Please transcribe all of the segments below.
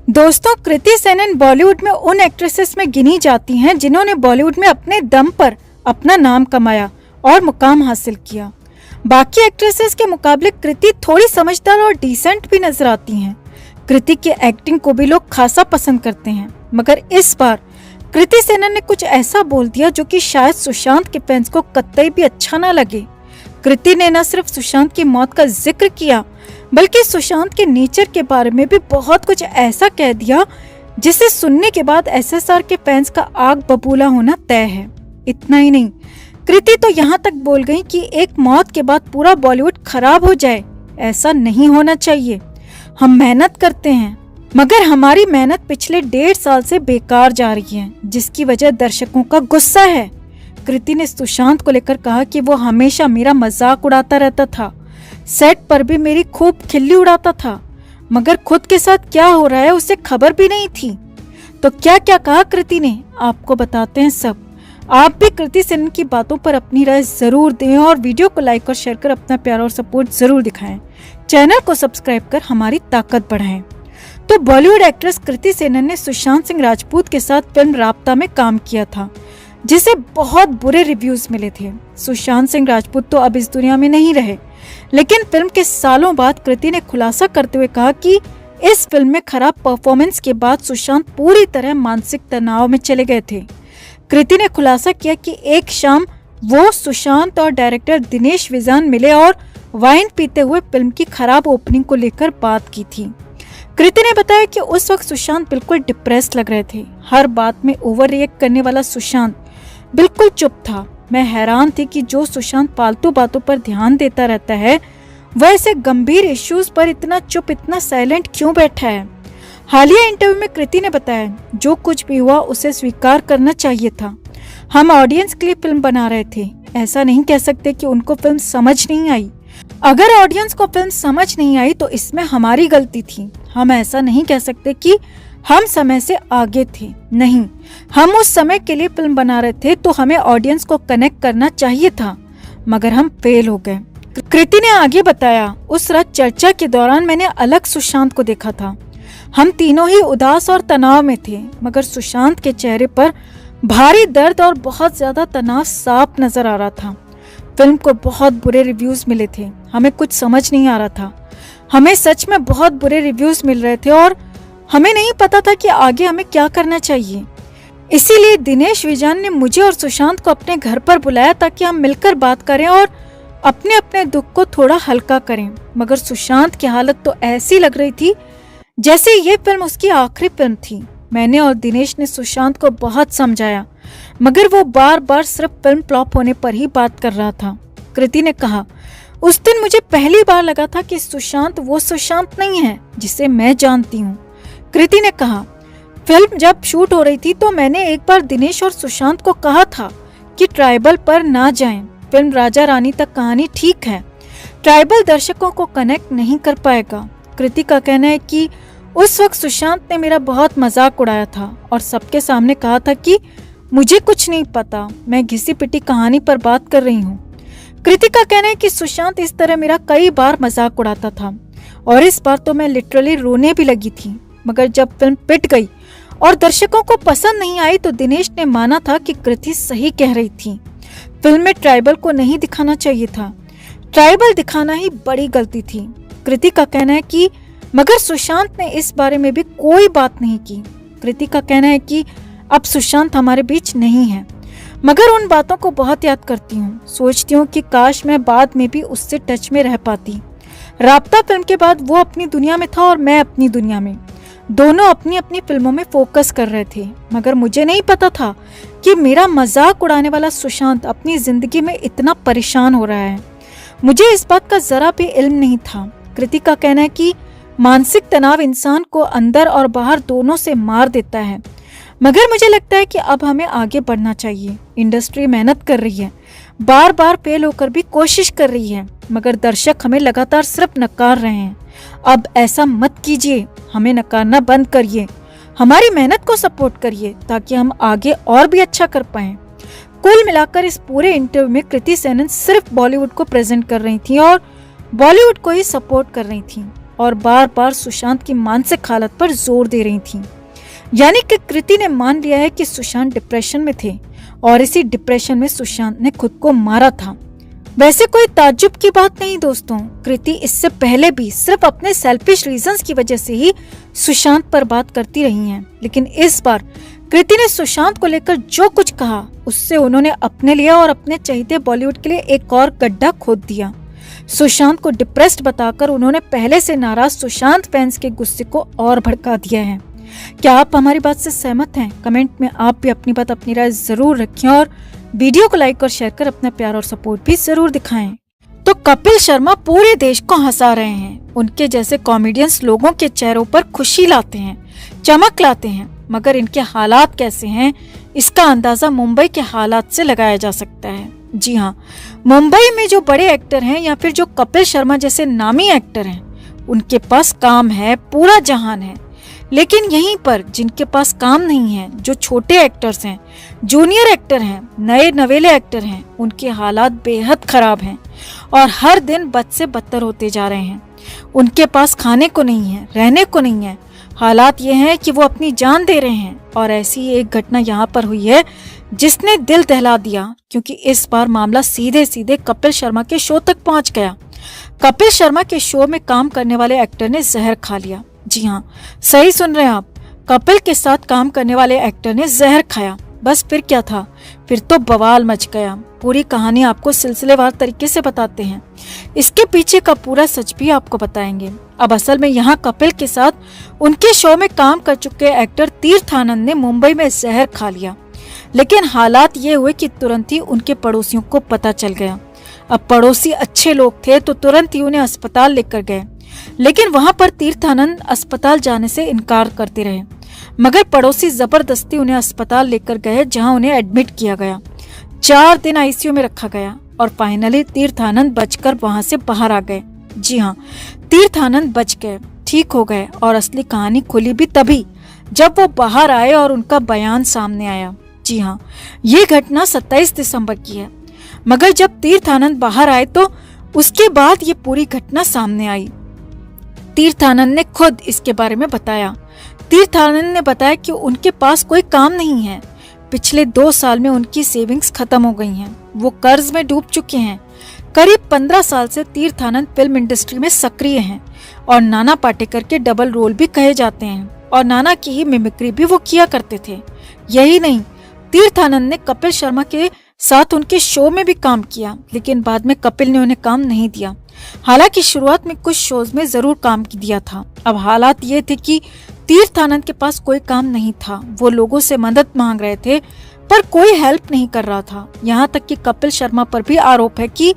दोस्तों, कृति सेनन बॉलीवुड में उन एक्ट्रेसेस में गिनी जाती हैं जिन्होंने बॉलीवुड में अपने दम पर अपना नाम कमाया और मुकाम हासिल किया। बाकी एक्ट्रेसेस के मुकाबले कृति थोड़ी समझदार और डिसेंट भी नजर आती हैं। कृति की एक्टिंग को भी लोग खासा पसंद करते हैं, मगर इस बार कृति सेनन ने कुछ ऐसा बोल दिया जो कि शायद सुशांत के फैंस को कतई भी अच्छा ना लगे। कृति ने न सिर्फ सुशांत की मौत का जिक्र किया, बल्कि सुशांत के नेचर के बारे में भी बहुत कुछ ऐसा कह दिया जिसे सुनने के बाद एसएसआर के फैंस का आग बबूला होना तय है। इतना ही नहीं, कृति तो यहाँ तक बोल गई कि एक मौत के बाद पूरा बॉलीवुड खराब हो जाए, ऐसा नहीं होना चाहिए। हम मेहनत करते हैं, मगर हमारी मेहनत पिछले 1.5 साल से बेकार जा रही है, जिसकी वजह दर्शकों का गुस्सा है। कृति ने सुशांत को लेकर कहा कि वो हमेशा मेरा मजाक उड़ाता रहता था, सेट पर भी मेरी खूब खिल्ली उड़ाता था, मगर खुद के साथ क्या हो रहा है उसे खबर भी नहीं थी। तो क्या क्या कहा कृति ने, आपको बताते हैं सब। आप भी कृति सेनन की बातों पर अपनी राय जरूर दें और वीडियो को लाइक और शेयर कर अपना प्यार और सपोर्ट जरूर दिखाएं। चैनल को सब्सक्राइब कर हमारी ताकत बढ़ाएं। तो बॉलीवुड एक्ट्रेस कृति सेनन ने सुशांत सिंह राजपूत के साथ फिल्म राब्ता में काम किया था, जिसे बहुत बुरे रिव्यूज मिले थे। सुशांत सिंह राजपूत तो अब इस दुनिया में नहीं रहे, लेकिन फिल्म के सालों बाद कृति ने खुलासा करते हुए कहा कि इस फिल्म में खराब परफॉर्मेंस के बाद सुशांत पूरी तरह मानसिक तनाव में चले गए थे। कृति ने खुलासा किया कि एक शाम वो सुशांत और डायरेक्टर दिनेश विजान मिले और वाइन पीते हुए फिल्म की खराब ओपनिंग को लेकर बात की थी। कृति ने बताया कि उस वक्त सुशांत बिल्कुल डिप्रेस्ड लग रहे थे। हर बात में ओवर रिएक्ट करने वाला सुशांत बिल्कुल चुप था। मैं हैरान थी कि जो सुशांत फालतू बातों पर ध्यान देता रहता है, वह ऐसे गंभीर इश्यूज पर इतना चुप, इतना साइलेंट क्यों बैठा है। हालिया इंटरव्यू में कृति ने बताया, जो कुछ भी हुआ उसे स्वीकार करना चाहिए था। हम ऑडियंस के लिए फिल्म बना रहे थे, ऐसा नहीं कह सकते कि उनको फिल्म समझ नहीं आई। अगर ऑडियंस को फिल्म समझ नहीं आई तो इसमें हमारी गलती थी। हम ऐसा नहीं कह सकते कि हम समय से आगे थे, नहीं, हम उस समय के लिए फिल्म बना रहे थे तो हमें ऑडियंस को कनेक्ट करना चाहिए था, मगर हम फेल हो गए। कृति ने आगे बताया, उस रात चर्चा के दौरान मैंने अलग सुशांत को देखा था। हम तीनों ही उदास और तनाव में थे, मगर सुशांत के चेहरे पर भारी दर्द और बहुत ज्यादा तनाव साफ नजर आ रहा था। फिल्म को बहुत बुरे रिव्यूज मिले थे, हमें कुछ समझ नहीं आ रहा था। हमें सच में बहुत बुरे रिव्यूज मिल रहे थे और हमें नहीं पता था कि आगे हमें क्या करना चाहिए। इसीलिए दिनेश विजान ने मुझे और सुशांत को अपने घर पर बुलाया ताकि हम मिलकर बात करें और अपने अपने दुख को थोड़ा हल्का करें। मगर सुशांत की हालत तो ऐसी लग रही थी जैसे ये फिल्म उसकी आखिरी फिल्म थी। मैंने और दिनेश ने सुशांत को बहुत समझाया, मगर वो बार बार सिर्फ फिल्म फ्लॉप होने पर ही बात कर रहा था। कृति ने कहा, उस दिन मुझे पहली बार लगा था कि सुशांत वो सुशांत नहीं है जिसे मैं जानती हूँ। कृति ने कहा, फिल्म जब शूट हो रही थी तो मैंने एक बार दिनेश और सुशांत को कहा था कि ट्राइबल पर ना जाएं। फिल्म राजा रानी तक कहानी ठीक है, ट्राइबल दर्शकों को कनेक्ट नहीं कर पाएगा। कृति का कहना है कि उस वक्त सुशांत ने मेरा बहुत मजाक उड़ाया था और सबके सामने कहा था कि मुझे कुछ नहीं पता, मैं घिसी पिटी कहानी पर बात कर रही हूँ। कृति का कहना है कि सुशांत इस तरह मेरा कई बार मजाक उड़ाता था और इस बार तो मैं लिटरली रोने भी लगी थी। मगर जब फिल्म पिट गई और दर्शकों को पसंद नहीं आई तो दिनेश ने माना था कि कृति सही कह रही थी। फिल्म में ट्राइबल को नहीं दिखाना चाहिए था, ट्राइबल दिखाना ही बड़ी गलती थी। कृति का कहना है कि मगर सुशांत ने इस बारे में भी कोई बात नहीं की। कृति का कहना है कि अब सुशांत हमारे बीच नहीं है, मगर उन बातों को बहुत याद करती हूँ। सोचती हूँ कि काश मैं बाद में भी उससे टच में रह पाती। राब्ता फिल्म के बाद वो अपनी दुनिया में था और मैं अपनी दुनिया में, दोनों अपनी अपनी फिल्मों में फोकस कर रहे थे। मगर मुझे नहीं पता था कि मेरा मजाक उड़ाने वाला सुशांत अपनी जिंदगी में इतना परेशान हो रहा है। मुझे इस बात का जरा भी इल्म नहीं था। कृति का कहना है कि मानसिक तनाव इंसान को अंदर और बाहर दोनों से मार देता है, मगर मुझे लगता है कि अब हमें आगे बढ़ना चाहिए। इंडस्ट्री मेहनत कर रही है, बार बार फेल होकर भी कोशिश कर रही है, मगर दर्शक हमें लगातार सिर्फ नकार रहे हैं। अब ऐसा मत कीजिए, हमें नकारना बंद करिए, हमारी मेहनत को सपोर्ट करिए ताकि हम आगे और भी अच्छा कर पाएं। कुल मिलाकर इस पूरे इंटरव्यू में कृति सेनन सिर्फ बॉलीवुड को प्रेजेंट कर रही थी और बॉलीवुड को ही सपोर्ट कर रही थी। और बार बार सुशांत की मानसिक हालत पर जोर दे रही थीं। यानी कि कृति ने मान लिया है कि सुशांत डिप्रेशन में थे और इसी डिप्रेशन में सुशांत ने खुद को मारा था। वैसे कोई ताज्जुब की बात नहीं दोस्तों, कृति इससे पहले भी सिर्फ अपने सेल्फिश रीजंस की वजह से ही सुशांत पर बात करती रही हैं, लेकिन इस बार कृति ने सुशांत को लेकर जो कुछ कहा उससे उन्होंने अपने लिए और अपने चहेते बॉलीवुड के लिए एक और गड्ढा खोद दिया। सुशांत को डिप्रेस्ड बताकर उन्होंने पहले से नाराज सुशांत फैंस के गुस्से को और भड़का दिया है। क्या आप हमारी बात से सहमत हैं? कमेंट में आप भी अपनी बात, अपनी राय जरूर रखें और वीडियो को लाइक और शेयर कर अपना प्यार और सपोर्ट भी जरूर दिखाएं। तो कपिल शर्मा पूरे देश को हंसा रहे हैं। उनके जैसे कॉमेडियंस लोगों के चेहरों पर खुशी लाते हैं, चमक लाते हैं, मगर इनके हालात कैसे हैं इसका अंदाजा मुंबई के हालात से लगाया जा सकता है। जी हाँ, मुंबई में जो बड़े एक्टर हैं या फिर जो कपिल शर्मा जैसे नामी एक्टर हैं, उनके पास काम है, पूरा जहान है। लेकिन यहीं पर जिनके पास काम नहीं है, जो छोटे एक्टर्स हैं, जूनियर एक्टर हैं, नए नवेले एक्टर हैं, उनके हालात बेहद खराब हैं और हर दिन बद से बदतर होते जा रहे हैं। उनके पास खाने को नहीं है, रहने को नहीं है। हालात ये हैं कि वो अपनी जान दे रहे हैं। और ऐसी एक घटना यहाँ पर हुई है जिसने दिल दहला दिया, क्योंकि इस बार मामला सीधे सीधे कपिल शर्मा के शो तक पहुंच गया। कपिल शर्मा के शो में काम करने वाले एक्टर ने जहर खा लिया। जी हाँ, सही सुन रहे हैं आप, कपिल के साथ काम करने वाले एक्टर ने जहर खाया। बस फिर क्या था, फिर तो बवाल मच गया। पूरी कहानी आपको सिलसिलेवार तरीके से बताते हैं, इसके पीछे का पूरा सच भी आपको बताएंगे। अब असल में यहाँ कपिल के साथ उनके शो में काम कर चुके एक्टर तीर्थ आनंद ने मुंबई में जहर खा लिया। लेकिन हालात ये हुए कि तुरंत ही उनके पड़ोसियों को पता चल गया। अब पड़ोसी अच्छे लोग थे तो तुरंत ही उन्हें अस्पताल लेकर गए, लेकिन वहां पर तीर्थ आनंद अस्पताल जाने से इनकार करते रहे। मगर पड़ोसी जबरदस्ती उन्हें अस्पताल लेकर गए, जहां उन्हें एडमिट किया गया। 4 दिन आईसीयू में रखा गया और फाइनली तीर्थ आनंद बचकर वहां से बाहर आ गए। जी हाँ, तीर्थ आनंद बच गए, ठीक हो गए। और असली कहानी खुली भी तभी जब वो बाहर आए और उनका बयान सामने आया। जी हाँ, ये घटना 27 दिसंबर की है। मगर जब तीर्थ आनंद बाहर आए तो उसके बाद ये पूरी घटना सामने आई। तीर्थ आनंद ने खुद इसके बारे में बताया। तीर्थ आनंद ने बताया कि उनके पास कोई काम नहीं है। पिछले 2 साल में उनकी सेविंग्स खत्म हो गई हैं। वो कर्ज में डूब चुके हैं। करीब 15 साल से तीर्थ आनंद फिल्म इंडस्ट्री में सक्रिय हैं और नाना पाटेकर के डबल रोल भी कहे जाते हैं और नाना की ही मिमिक्री भी वो किया करते थे। यही नहीं, तीर्थ आनंद ने कपिल शर्मा के साथ उनके शो में भी काम किया, लेकिन बाद में कपिल ने उन्हें काम नहीं दिया। हालांकि शुरुआत में कुछ शोज में जरूर काम दिया था। अब हालात ये थे कि तीर्थ आनंद के पास कोई काम नहीं था। वो लोगों से मदद मांग रहे थे पर कोई हेल्प नहीं कर रहा था। यहाँ तक कि कपिल शर्मा पर भी आरोप है कि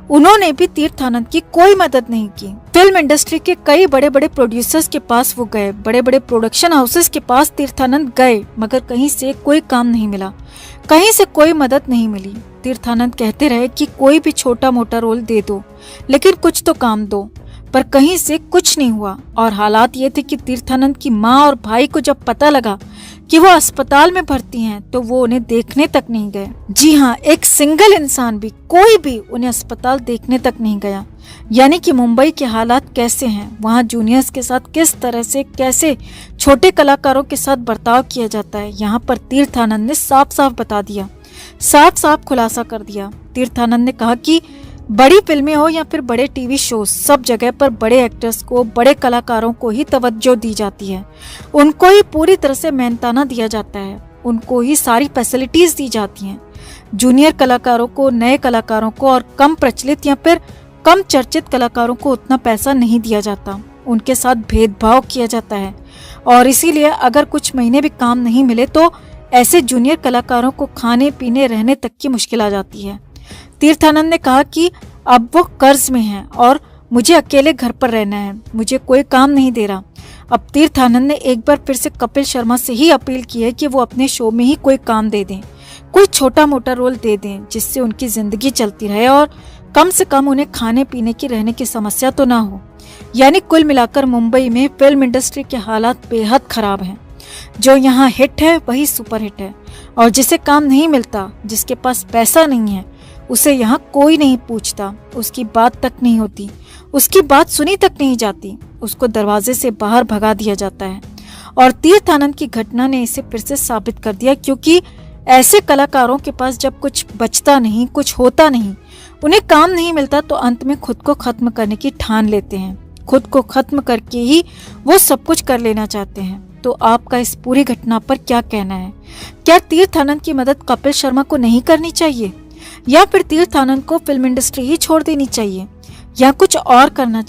उन्होंने भी तीर्थ आनंद की कोई मदद नहीं की। फिल्म इंडस्ट्री के कई बड़े बड़े प्रोड्यूसर्स के पास वो गए, बड़े बड़े प्रोडक्शन हाउसेस के पास तीर्थ आनंद गए, मगर कहीं से कोई काम नहीं मिला, कहीं से कोई मदद नहीं मिली। तीर्थ आनंद कहते रहे कि कोई भी छोटा मोटा रोल दे दो, लेकिन कुछ तो काम दो, पर कहीं से कुछ नहीं हुआ। और हालात ये थे कि तीर्थ आनंद की माँ और भाई को जब पता लगा कि वो अस्पताल में भर्ती हैं, तो वो उन्हें देखने तक नहीं गए। जी हाँ, एक सिंगल इंसान भी, कोई भी उन्हें अस्पताल देखने तक नहीं गया। यानी कि मुंबई के हालात कैसे हैं, वहाँ जूनियर्स के साथ किस तरह से, कैसे छोटे कलाकारों के साथ बर्ताव किया जाता है, यहाँ पर तीर्थ आनंद ने साफ साफ बता दिया, साफ साफ खुलासा कर दिया। तीर्थ आनंद ने कहा कि बड़ी फिल्में हो या फिर बड़े टीवी शो, सब जगह पर बड़े एक्टर्स को, बड़े कलाकारों को ही तवज्जो दी जाती है। उनको ही पूरी तरह से मेहनताना दिया जाता है, उनको ही सारी फैसिलिटीज दी जाती हैं। जूनियर कलाकारों को, नए कलाकारों को और कम प्रचलित या फिर कम चर्चित कलाकारों को उतना पैसा नहीं दिया जाता। उनके साथ भेदभाव किया जाता है और इसीलिए अगर कुछ महीने भी काम नहीं मिले तो ऐसे जूनियर कलाकारों को खाने पीने रहने तक की मुश्किल आ जाती है। तीर्थ आनंद ने कहा कि अब वो कर्ज में हैं और मुझे अकेले घर पर रहना है, मुझे कोई काम नहीं दे रहा। अब तीर्थ आनंद ने एक बार फिर से कपिल शर्मा से ही अपील की है कि वो अपने शो में ही कोई काम दे दें, कोई छोटा मोटा रोल दे दें, जिससे उनकी जिंदगी चलती रहे और कम से कम उन्हें खाने पीने की, रहने की समस्या तो ना हो। यानी कुल मिलाकर मुंबई में फिल्म इंडस्ट्री के हालात बेहद खराब हैं। जो यहाँ हिट है वही सुपर हिट है और जिसे काम नहीं मिलता, जिसके पास पैसा नहीं है, उसे यहाँ कोई नहीं पूछता, उसकी बात तक नहीं होती, उसकी बात सुनी तक नहीं जाती, उसको दरवाजे से बाहर भगा दिया जाता है। और तीर्थ आनंद की घटना ने इसे फिर से साबित कर दिया, क्योंकि ऐसे कलाकारों के पास जब कुछ बचता नहीं, कुछ होता नहीं, उन्हें काम नहीं मिलता, तो अंत में खुद को खत्म करने की ठान लेते हैं। खुद को खत्म करके ही वो सब कुछ कर लेना चाहते हैं। तो आपका इस पूरी घटना पर क्या कहना है? क्या तीर्थ आनंद की मदद कपिल शर्मा को नहीं करनी चाहिए, या फिर तीर्थ आनंद को फिल्म इंडस्ट्री ही छोड़ देनी चाहिए, या कुछ और करना चाहिए?